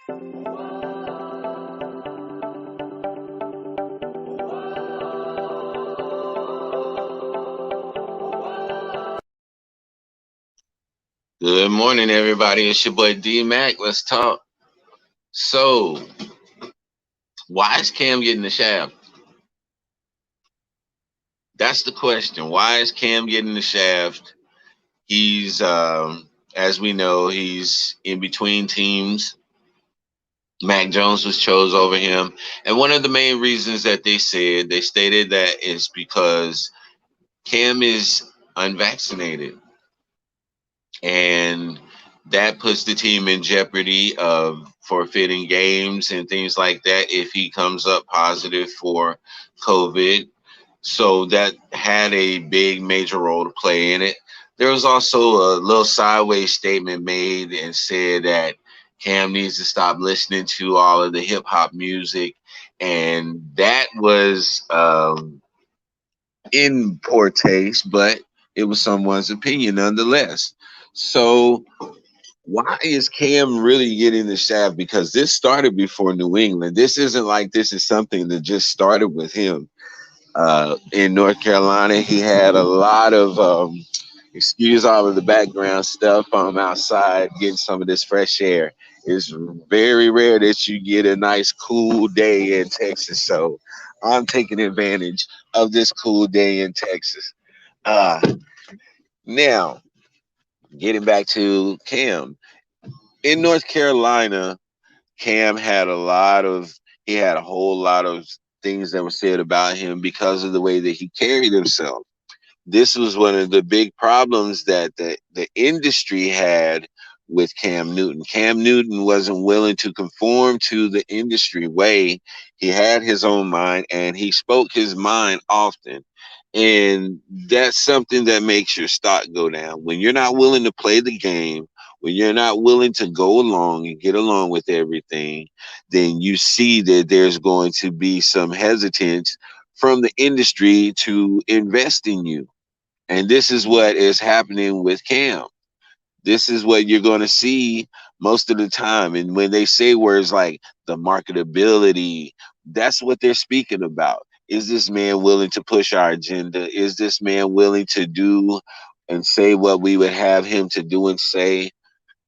Good morning, everybody. It's your boy D Mac. Let's talk. So, why is Cam getting the shaft? That's the question. Why is Cam getting the shaft? He's, as we know, he's in between teams. Mac Jones was chose over him, and one of the main reasons that they stated that is because Cam is unvaccinated, and that puts the team in jeopardy of forfeiting games and things like that if he comes up positive for COVID. So that had a big major role to play in it. There was also a little sideways statement made and said that Cam needs to stop listening to all of the hip hop music, and that was in poor taste, but it was someone's opinion nonetheless. So why is Cam really getting the shaft? Because this started before New England. This isn't like this is something that just started with him. In North Carolina, he had a lot of, excuse all of the background stuff. I'm outside getting some of this fresh air. It's very rare that you get a nice cool day in Texas. So I'm taking advantage of this cool day in Texas. Uh, Now, getting back to Cam. In North Carolina, Cam had he had a whole lot of things that were said about him because of the way that he carried himself. This was one of the big problems that the industry had with Cam Newton. Cam Newton wasn't willing to conform to the industry way. He had his own mind and he spoke his mind often. And that's something that makes your stock go down. When you're not willing to play the game, when you're not willing to go along and get along with everything, then you see that there's going to be some hesitance from the industry to invest in you. And this is what is happening with Cam. This is what you're going to see most of the time. And when they say words like the marketability, that's what they're speaking about. Is this man willing to push our agenda? Is this man willing to do and say what we would have him to do and say?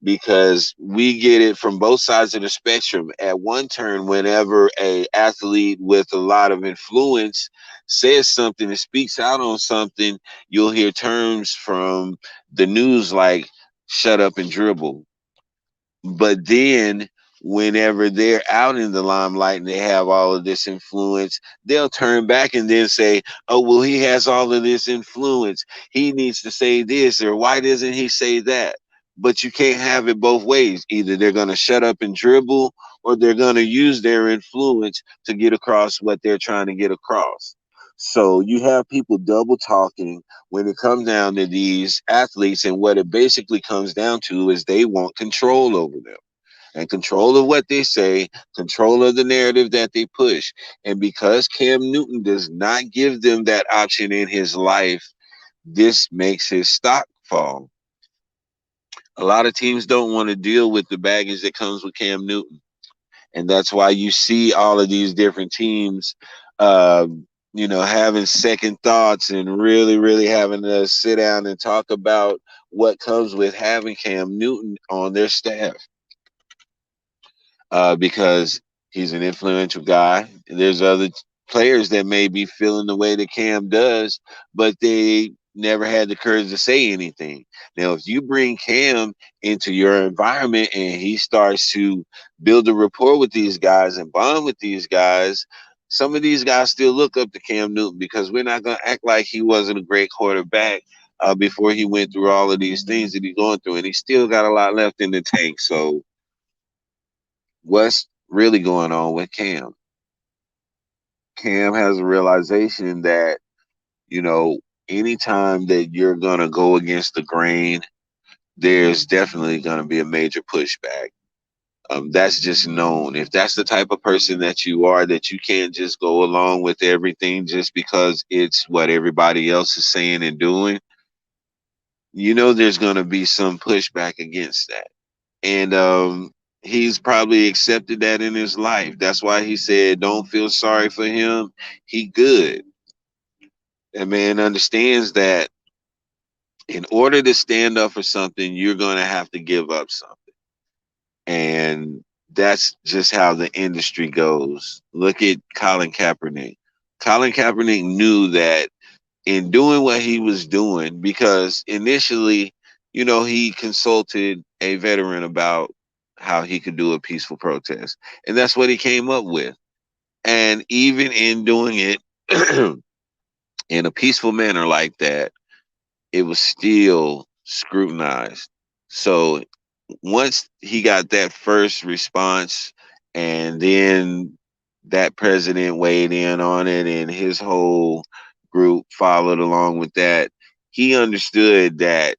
Because we get it from both sides of the spectrum. At one turn, whenever a athlete with a lot of influence says something and speaks out on something, you'll hear terms from the news like "shut up and dribble." But then whenever they're out in the limelight and they have all of this influence, they'll turn back and then say, oh, well, he has all of this influence. He needs to say this, or why doesn't he say that? But you can't have it both ways. Either they're going to shut up and dribble, or they're going to use their influence to get across what they're trying to get across. So you have people double talking when it comes down to these athletes, and what it basically comes down to is they want control over them and control of what they say, control of the narrative that they push. And because Cam Newton does not give them that option in his life, this makes his stock fall. A lot of teams don't want to deal with the baggage that comes with Cam Newton. And that's why you see all of these different teams, uh, having second thoughts and really, really having to sit down and talk about what comes with having Cam Newton on their staff, because he's an influential guy. There's other players that may be feeling the way that Cam does, but they never had the courage to say anything. Now, if you bring Cam into your environment and he starts to build a rapport with these guys and bond with these guys, some of these guys still look up to Cam Newton, because we're not going to act like he wasn't a great quarterback before he went through all of these things that he's going through, and he still got a lot left in the tank. So what's really going on with Cam? Cam has a realization that, you know, anytime that you're going to go against the grain, there's definitely going to be a major pushback. That's just known. If that's the type of person that you are, that you can't just go along with everything just because it's what everybody else is saying and doing, there's going to be some pushback against that. And He's probably accepted that in his life. That's why he said, "Don't feel sorry for him. He good." That man understands that in order to stand up for something, you're going to have to give up something. And that's just how the industry goes. Look at Colin Kaepernick. Colin Kaepernick knew that in doing what he was doing, because initially, he consulted a veteran about how he could do a peaceful protest. And that's what he came up with. And even in doing it in a peaceful manner like that, it was still scrutinized. So once he got that first response, and then that president weighed in on it, and his whole group followed along with that, he understood that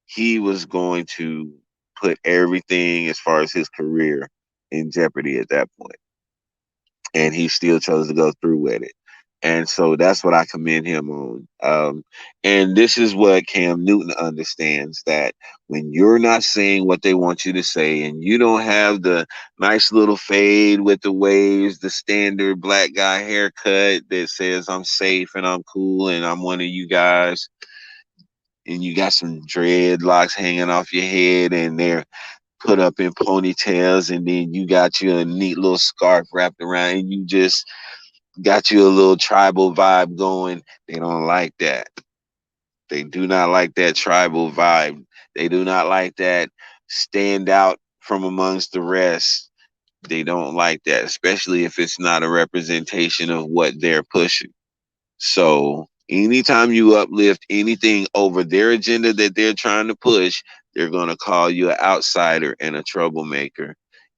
he was going to put everything as far as his career in jeopardy at that point, and he still chose to go through with it. And so that's what I commend him on. And this is what Cam Newton understands, that when you're not saying what they want you to say, and you don't have the nice little fade with the waves, the standard black guy haircut that says I'm safe and I'm cool and I'm one of you guys, and you got some dreadlocks hanging off your head and they're put up in ponytails, and then you got you a neat little scarf wrapped around, and you just got you a little tribal vibe going. They don't like that. They do not like that tribal vibe. They do not like that stand out from amongst the rest. They don't like that, especially if it's not a representation of what they're pushing. So anytime you uplift anything over their agenda that they're trying to push, they're going to call you an outsider and a troublemaker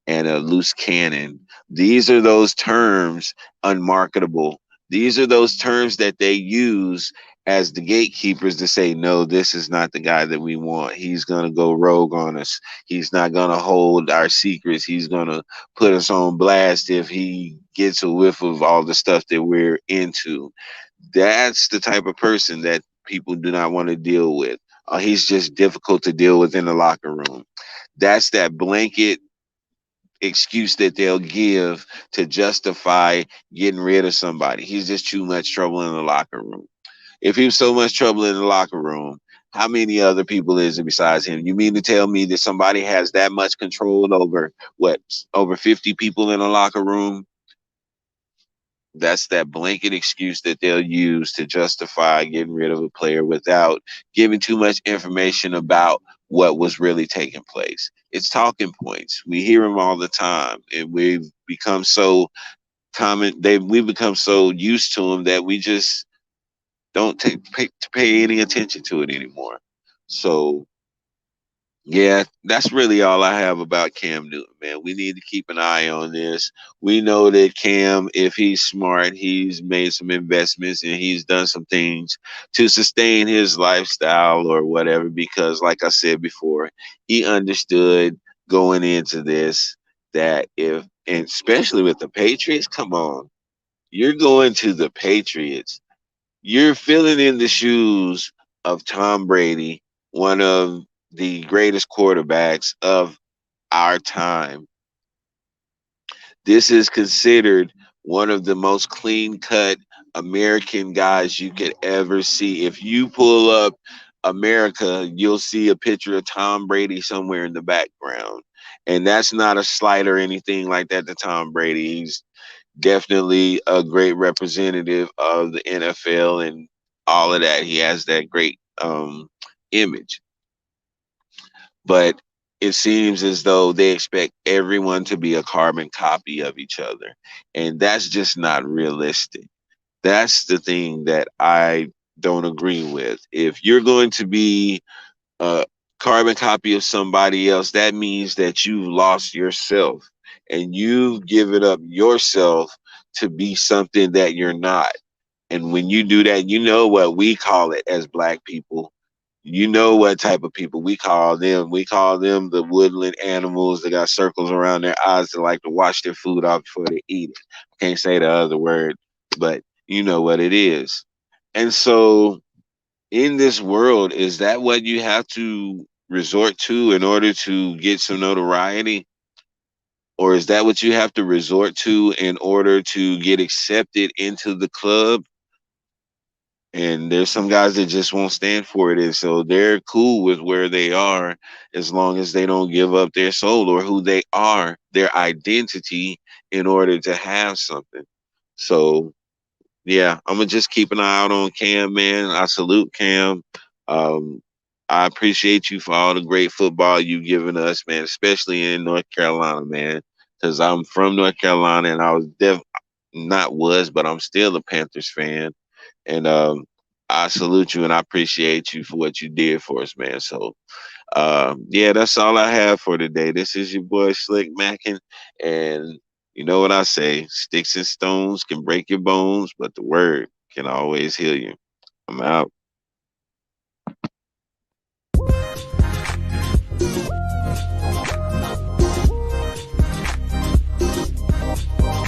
and a loose cannon. These are those terms, unmarketable. These are those terms that they use as the gatekeepers to say, no, this is not the guy that we want. He's going to go rogue on us. He's not going to hold our secrets. He's going to put us on blast if he gets a whiff of all the stuff that we're into. That's the type of person that people do not want to deal with. He's just difficult to deal with in the locker room. That's that blanket excuse that they'll give to justify getting rid of somebody. He's just too much trouble in the locker room. If he was so much trouble in the locker room, how many other people is it besides him? You mean to tell me that somebody has that much control over what, over 50 people in a locker room? That's that blanket excuse that they'll use to justify getting rid of a player without giving too much information about what was really taking place. It's talking points. We hear them all the time, and we've become so common. We've become so used to them that we just don't pay any attention to it anymore. So yeah, that's really all I have about Cam Newton, man. We need to keep an eye on this. We know that Cam, if he's smart, he's made some investments and he's done some things to sustain his lifestyle or whatever, because, like I said before, he understood going into this that if, and especially with the Patriots, come on, you're going to the Patriots. You're filling in the shoes of Tom Brady, one of the greatest quarterbacks of our time. This is considered one of the most clean cut American guys you could ever see. If you pull up America, you'll see a picture of Tom Brady somewhere in the background. And that's not a slight or anything like that to Tom Brady. He's definitely a great representative of the NFL and all of that. He has that great image. But it seems as though they expect everyone to be a carbon copy of each other. And that's just not realistic. That's the thing that I don't agree with. If you're going to be a carbon copy of somebody else, that means that you've lost yourself and you've given up yourself to be something that you're not. And when you do that, you know what we call it as black people. You know what type of people we call them. We call them the woodland animals that got circles around their eyes that like to wash their food off before they eat it. Can't say the other word, but you know what it is. And so in this world, is that what you have to resort to in order to get some notoriety? Or is that what you have to resort to in order to get accepted into the club? And there's some guys that just won't stand for it. And so they're cool with where they are as long as they don't give up their soul or who they are, their identity, in order to have something. So yeah, I'm gonna just keep an eye out on Cam, man. I salute Cam. Um, I appreciate you for all the great football you've given us, man, especially in North Carolina, man. Because I'm from North Carolina, and I was not was, but I'm still a Panthers fan. And I salute you and I appreciate you for what you did for us, man. So yeah, that's all I have for today. This is your boy Slick Mackin, and you know what I say: sticks and stones can break your bones, but the word can always heal you. I'm out.